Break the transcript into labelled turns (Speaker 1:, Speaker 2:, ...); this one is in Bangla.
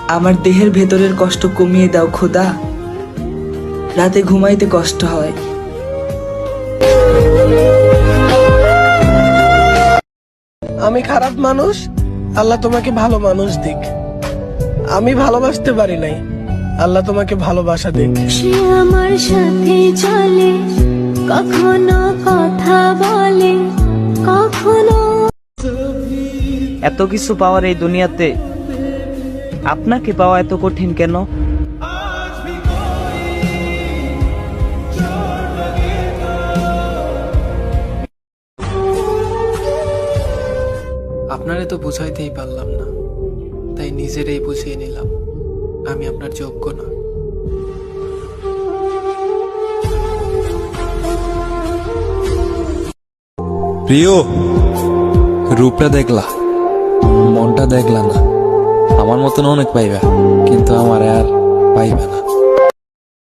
Speaker 1: আমার দেহের ভেতরের কষ্ট কমিয়ে দাও খোদা, রাতে ঘুমাইতে কষ্ট হয়।
Speaker 2: আমি খারাপ মানুষ, আল্লাহ তোমাকে ভালো মানুষ দিক। আমি ভালোবাসতে পারি নাই, আল্লাহ তোমাকে ভালোবাসা দিক।
Speaker 3: সে আমার সাথে চলে, কখনো কথা বলে, কখনো।
Speaker 4: এত কিছু পাওয়ার এই দুনিয়াতে আপনাকে পাওয়া এত কঠিন কেন?
Speaker 5: আপনারে তো বুঝাইতেই পারলাম না, তাই নিজেরই বুঝিয়ে নিলাম আমি আপনার যোগ্য না।
Speaker 6: প্রিয়, রূপটা দেখলা, মনটা দেখলা না। আমার মতন অনেক পাইবা, কিন্তু আমার আর পাইবা না।